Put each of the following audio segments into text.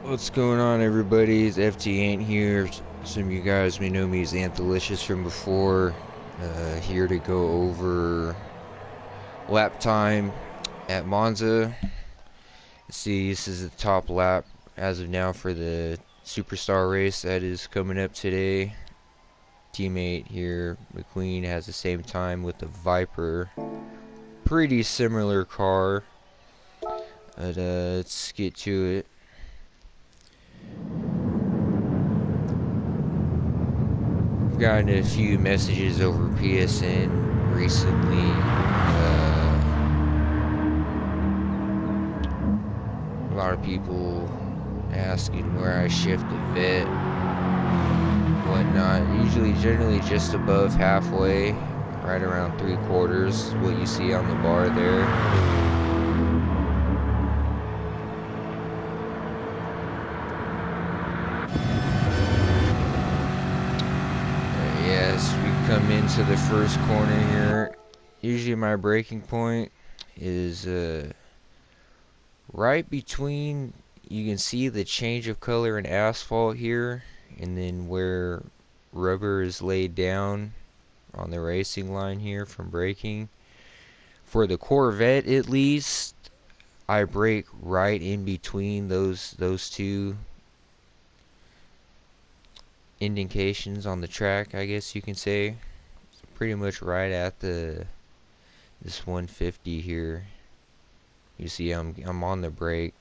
What's going on, everybody? It's FT Ant here. Some of you guys may know me as Anthalicious from before. Here to go over lap time at Monza. See, this is the top lap as of now for the Superstar race that is coming up today. Teammate here, McQueen, has the same time with the Viper. Pretty similar car. But let's get to it. Gotten a few messages over PSN recently. A lot of people asking where I shift the vet, whatnot. Usually, generally just above halfway, right around 3/4, what you see on the bar there. Yes, we come into the first corner here. Usually my braking point is right between, you can see the change of color in asphalt here, and then where rubber is laid down on the racing line here from braking. For the Corvette, at least, I brake right in between those two indications on the track, I guess you can say. So pretty much right at this 150 here. You see I'm on the brake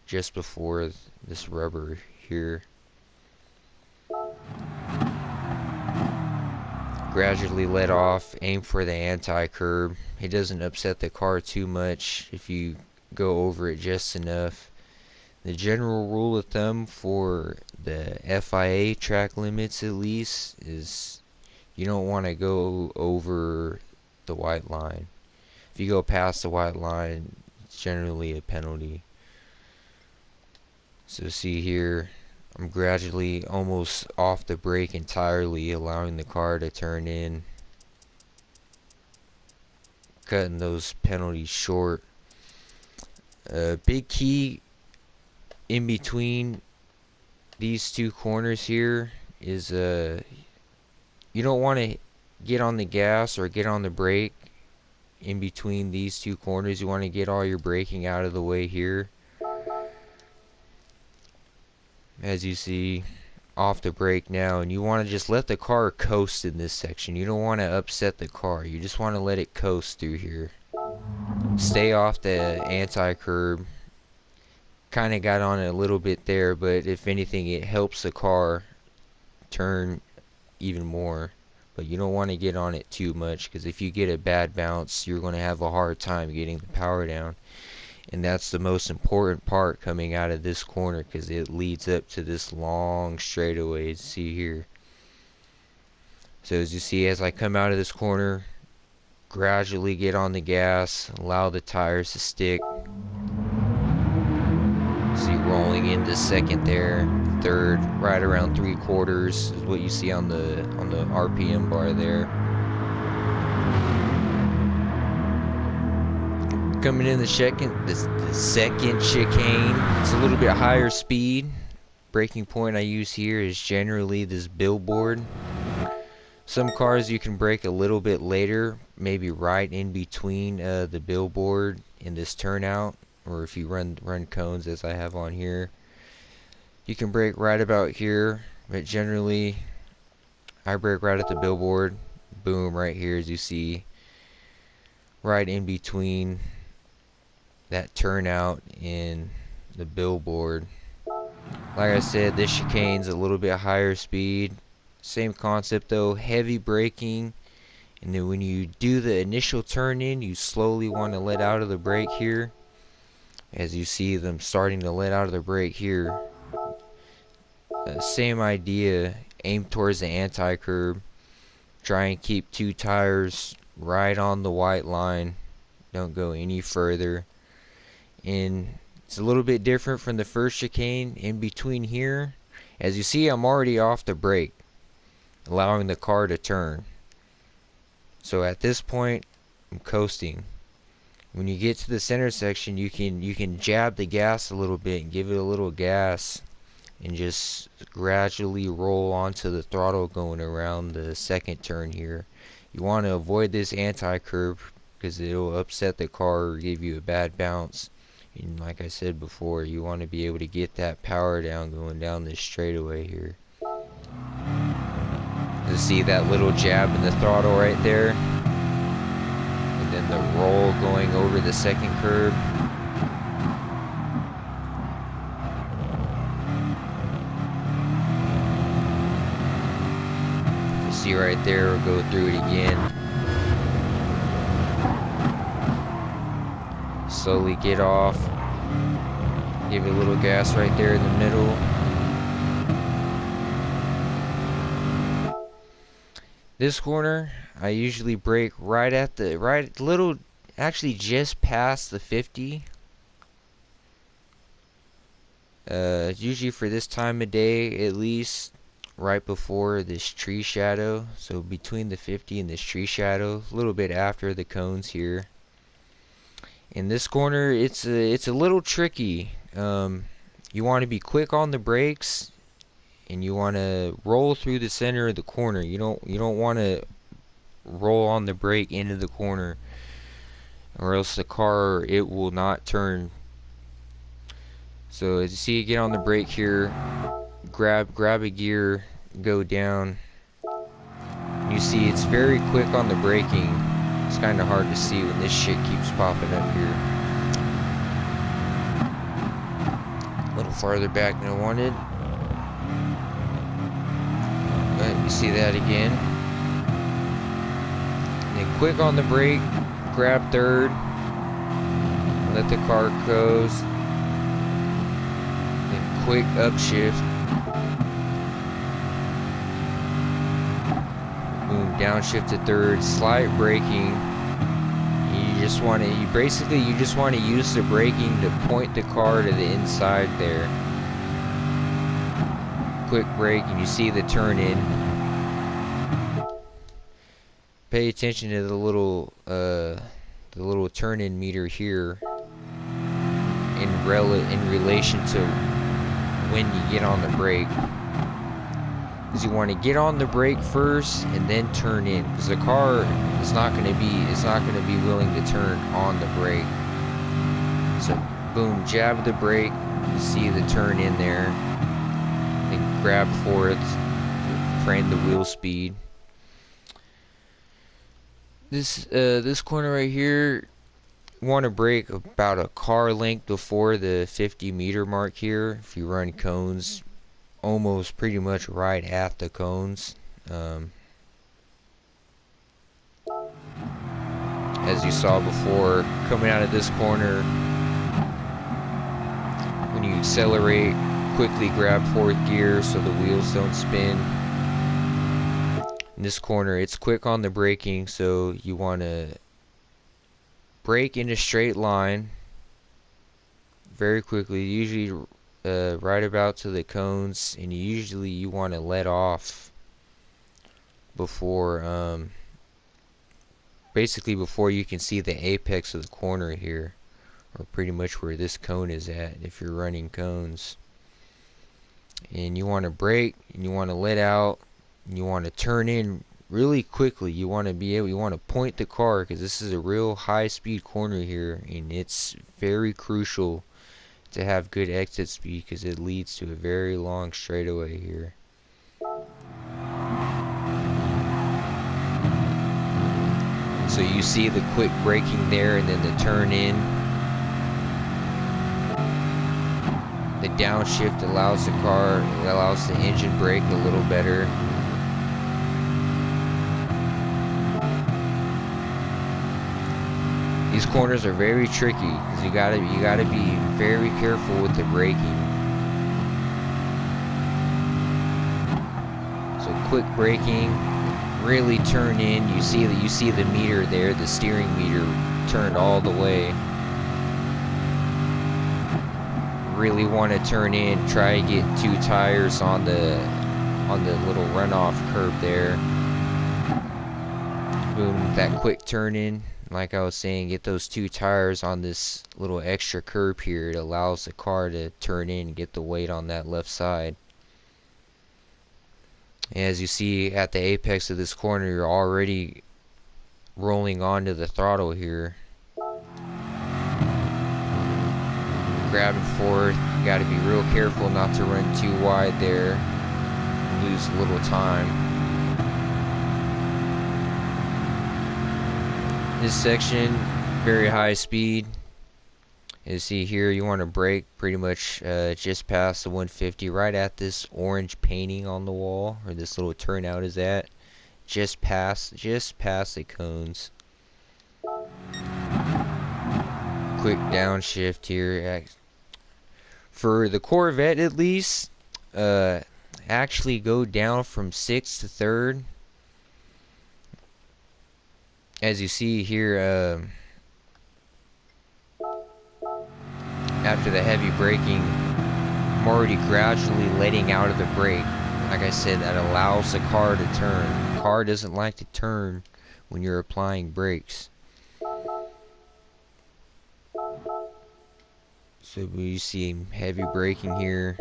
just before this rubber here. Gradually let off, aim for the anti-curb. It doesn't upset the car too much if you go over it just enough. The general rule of thumb for the FIA track limits, at least, is you don't want to go over the white line. If you go past the white line, it's generally a penalty. So see here, I'm gradually almost off the brake entirely, allowing the car to turn in, cutting those penalties short. A big key in between these two corners here is you don't want to get on the gas or get on the brake in between these two corners. You want to get all your braking out of the way here. As you see, off the brake now, and you want to just let the car coast in this section. You don't want to upset the car. You just want to let it coast through here. Stay off the anti-curb. Kind of got on it a little bit there, but if anything, it helps the car turn even more. But you don't want to get on it too much, because if you get a bad bounce, you're going to have a hard time getting the power down. And that's the most important part coming out of this corner, because it leads up to this long straightaway. See here. So as you see, as I come out of this corner, gradually get on the gas, allow the tires to stick. See, rolling into second there, third, right around 3/4 is what you see on the RPM bar there. Coming in the second chicane, it's a little bit higher speed. Braking point I use here is generally this billboard. Some cars you can brake a little bit later, maybe right in between the billboard and this turnout, or if you run cones as I have on here, you can brake right about here. But generally, I brake right at the billboard. Boom, right here, as you see, right in between that turnout in the billboard. Like I said, this chicane's a little bit higher speed. Same concept though, heavy braking, and then when you do the initial turn in, you slowly want to let out of the brake here. As you see them starting to let out of the brake here. Same idea, aim towards the anti-curb. Try and keep two tires right on the white line. Don't go any further. And it's a little bit different from the first chicane in between here. As you see, I'm already off the brake, allowing the car to turn. So at this point, I'm coasting. When you get to the center section, you can jab the gas a little bit and give it a little gas, and just gradually roll onto the throttle going around the second turn here. You want to avoid this anti-curve because it'll upset the car or give you a bad bounce. And like I said before, you want to be able to get that power down going down this straightaway here. You see that little jab in the throttle right there, and then the roll going over the second curb. You see right there, we'll go through it again. Slowly get off. Give it a little gas right there in the middle. This corner, I usually brake right at the actually just past the 50. Usually for this time of day, at least right before this tree shadow. So between the 50 and this tree shadow, a little bit after the cones here. In this corner, it's a little tricky. You want to be quick on the brakes, and you want to roll through the center of the corner. You don't want to roll on the brake into the corner, or else the car, it will not turn. So as you see, you get on the brake here, grab a gear, go down. You see it's very quick on the braking. It's kind of hard to see when this shit keeps popping up here. A little farther back than I wanted. But you see that again. And then quick on the brake, grab third, let the car coast. Then quick upshift. Boom, downshift to third, slight braking. You just want to, you just want to use the braking to point the car to the inside there. Quick brake, and you see the turn in. Pay attention to the little turn in meter here in relation to when you get on the brake. Because you want to get on the brake first and then turn in, because the car is not going to be willing to turn on the brake. So boom, jab the brake, you see the turn in there, then grab fourth, frame the wheel speed. This corner right here, you want to brake about a car length before the 50 meter mark here. If you run cones, almost pretty much right at the cones. As you saw before, coming out of this corner, when you accelerate, quickly grab fourth gear so the wheels don't spin. In this corner, it's quick on the braking, so you want to brake in a straight line very quickly, usually right about to the cones, and usually you want to let off before basically before you can see the apex of the corner here, or pretty much where this cone is at if you're running cones. And you want to brake, and you want to let out, and you want to turn in really quickly. You want to point the car, because this is a real high speed corner here, and it's very crucial to have good exit speed because it leads to a very long straightaway here. So you see the quick braking there, and then the turn in. The downshift allows the engine brake a little better. These corners are very tricky because you gotta be very careful with the braking. So quick braking, really turn in. You see the meter there, the steering meter turned all the way. Really want to turn in. Try to get 2 tires on the little runoff curb there. Boom, that quick turn in. like I was saying, get those two tires on this little extra curb here. It allows the car to turn in and get the weight on that left side. And as you see at the apex of this corner, you're already rolling onto the throttle here. Grabbing forward, you got to be real careful not to run too wide there, lose a little time. This section, very high speed. As you see here, you want to brake pretty much just past the 150, right at this orange painting on the wall, where this little turnout is at. Just past the cones. Quick downshift here. For the Corvette at least, actually go down from 6th to 3rd. As you see here, after the heavy braking, I'm already gradually letting out of the brake. Like I said, that allows the car to turn. The car doesn't like to turn when you're applying brakes. So you see heavy braking here.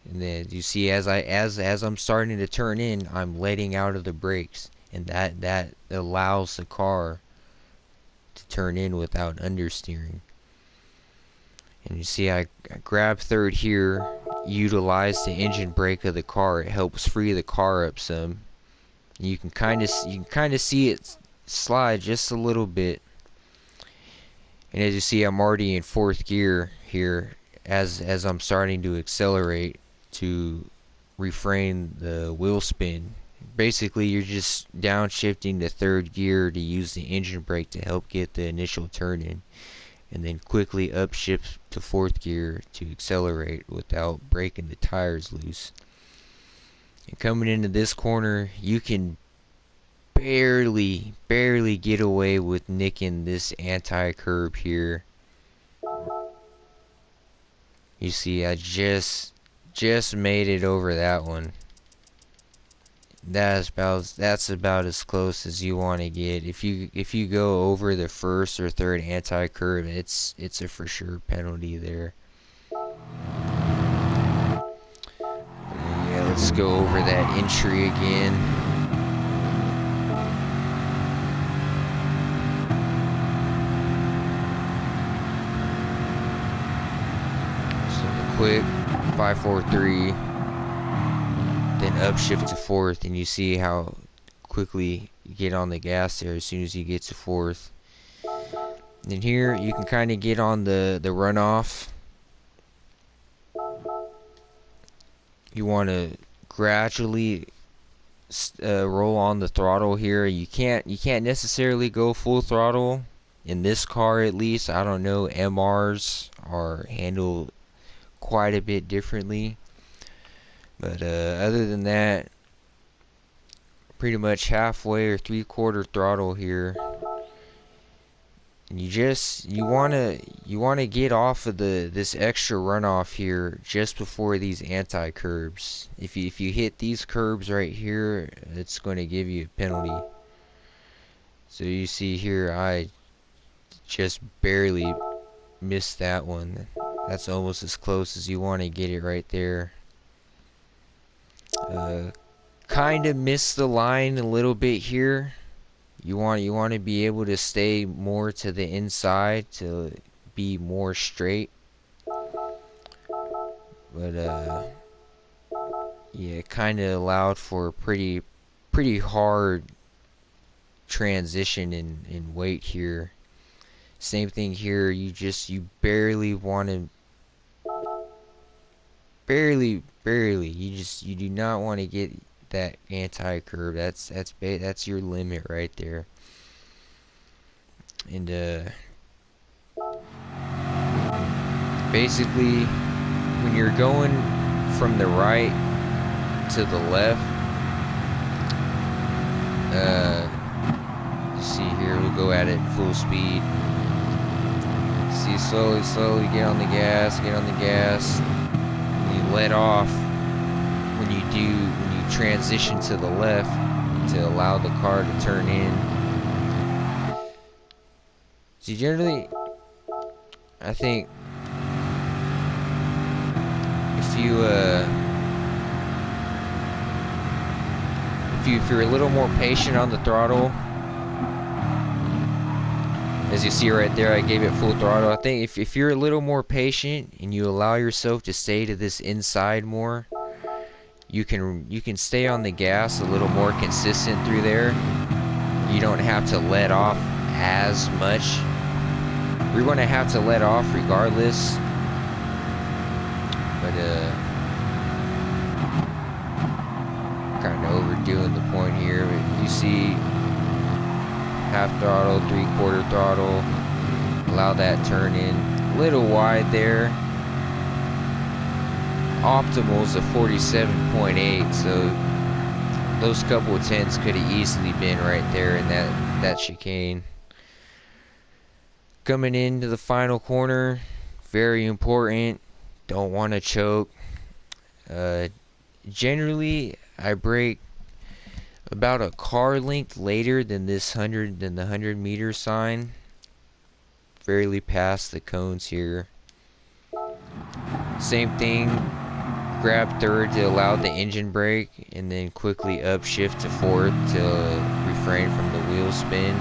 And then you see as I'm starting to turn in, I'm letting out of the brakes, and that allows the car to turn in without understeering. And you see I grab 3rd here, utilize the engine brake of the car. It helps free the car up some. You can kind of see it slide just a little bit. And as you see, I'm already in 4th gear here as I'm starting to accelerate to refrain the wheel spin. Basically, you're just downshifting to 3rd gear to use the engine brake to help get the initial turn in, and then quickly upshift to 4th gear to accelerate without breaking the tires loose. And coming into this corner, you can barely get away with nicking this anti-curb here. You see, I just made it over that one. That's about as close as you want to get. If you go over the 1st or 3rd anti-curb, it's a for sure penalty there. Yeah, let's go over that entry again. So quick 5-4-3. Then upshift to 4th, and you see how quickly you get on the gas there as soon as you get to 4th. And here you can kind of get on the runoff. You want to gradually roll on the throttle here. You can't necessarily go full throttle in this car, at least. I don't know, MRs are handled quite a bit differently. But other than that, pretty much halfway or 3/4 throttle here. And you wanna get off of this extra runoff here just before these anti-curbs. If you hit these curbs right here, it's going to give you a penalty. So you see here, I just barely missed that one. That's almost as close as you want to get it right there. Kind of missed the line a little bit here. You want to be able to stay more to the inside to be more straight. But yeah, kind of allowed for a pretty hard transition in weight here. Same thing here. You barely want to. Barely. You do not want to get that anti-curve. That's your limit right there. And basically, when you're going from the right to the left, you see here, we'll go at it full speed. See, slowly get on the gas. You let off when you transition to the left. to allow the car to turn in. So generally, I think if you're a little more patient on the throttle, as you see right there, I gave it full throttle. I think if you're a little more patient and you allow yourself to stay to this inside more, you can stay on the gas a little more consistent through there. You don't have to let off as much. You're going to have to let off regardless, but kind of overdoing the point here. But you see, half throttle, 3/4 throttle, allow that turn in. A little wide there. Optimal's a 47.8, so those couple of tenths could have easily been right there in that chicane. Coming into the final corner, very important. Don't want to choke. Generally, I brake about a car length later than the 100-meter sign. Barely past the cones here. Same thing. Grab third to allow the engine brake, and then quickly upshift to fourth to refrain from the wheel spin.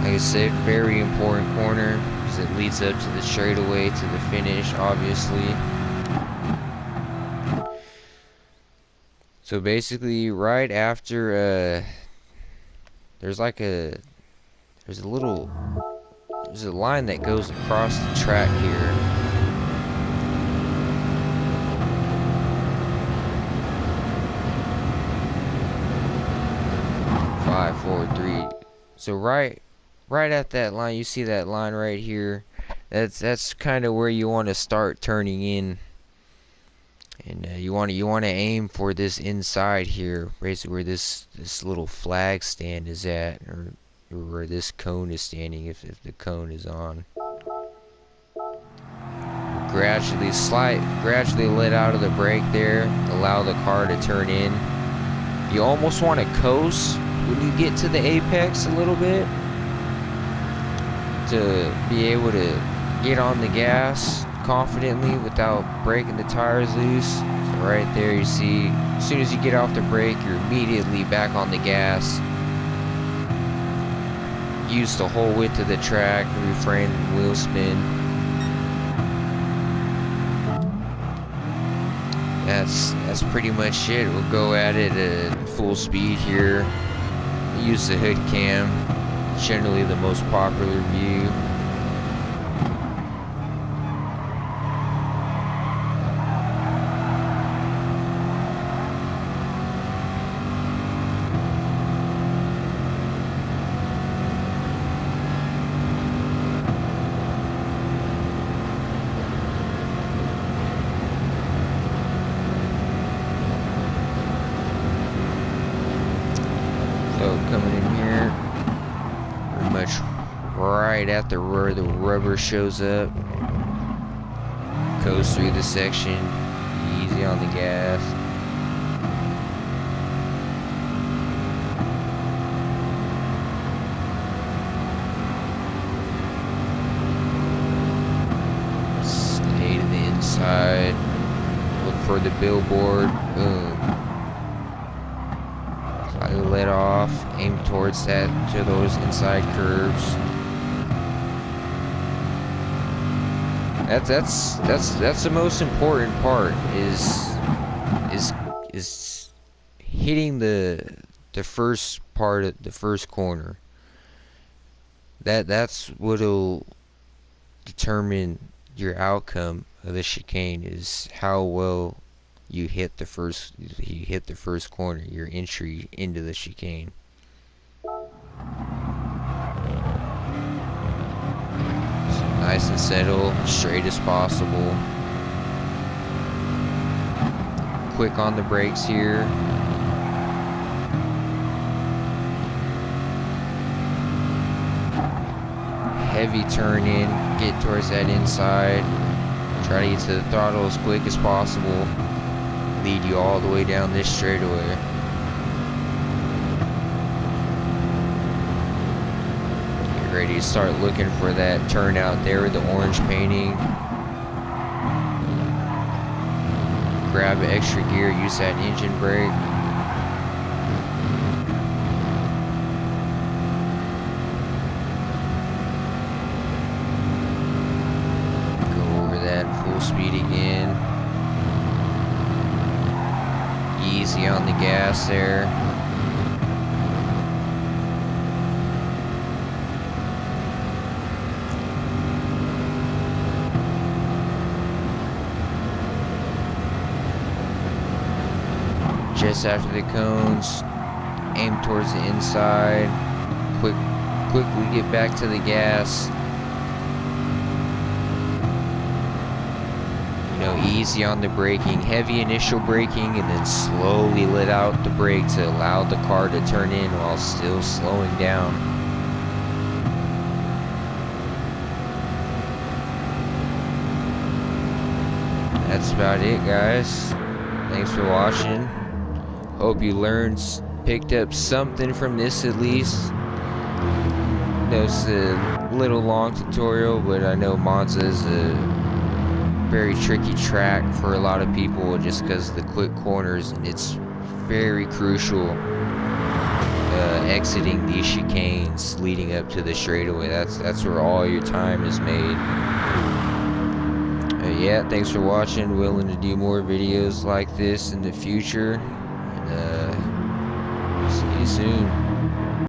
Like I said, very important corner because it leads up to the straightaway to the finish, obviously. So basically, right after there's a line that goes across the track here. Five, four, three. So right at that line, you see that line right here. That's kind of where you want to start turning in, and you want to aim for this inside here, basically where this little flag stand is at, or where this cone is standing, if the cone is on. Gradually let out of the brake there, allow the car to turn in. You almost want to coast when you get to the apex a little bit to be able to get on the gas confidently without breaking the tires loose. So right there, you see, as soon as you get off the brake, you're immediately back on the gas. Use the whole width of the track, refrain from wheel spin. That's pretty much it. We'll go at it at full speed here. Use the hood cam, generally the most popular view. Coming in here, pretty much right at where the rubber shows up. Coast through the section, easy on the gas. Stay to the inside. Look for the billboard. Boom. Let off, aim towards to those inside curves. That's the most important part is hitting the first part of the first corner. That's what'll determine your outcome of the chicane, is how well you hit the first corner, your entry into the chicane. So nice and settle, straight as possible. Quick on the brakes here. Heavy turn in, get towards that inside. Try to get to the throttle as quick as possible. lead you all the way down this straightaway. Get ready to start looking for that turnout there with the orange painting. Grab extra gear, use that engine brake. Full speed again. Easy on the gas there. Just after the cones, aim towards the inside. Quickly get back to the gas. Easy on the braking, heavy initial braking, and then slowly let out the brake to allow the car to turn in while still slowing down. That's about it, guys. Thanks for watching. Hope you picked up something from this at least. It's a little long tutorial, but I know Monza is a very tricky track for a lot of people just because of the quick corners, and it's very crucial exiting these chicanes leading up to the straightaway. That's where all your time is made. Yeah, thanks for watching. Willing to do more videos like this in the future. See you soon.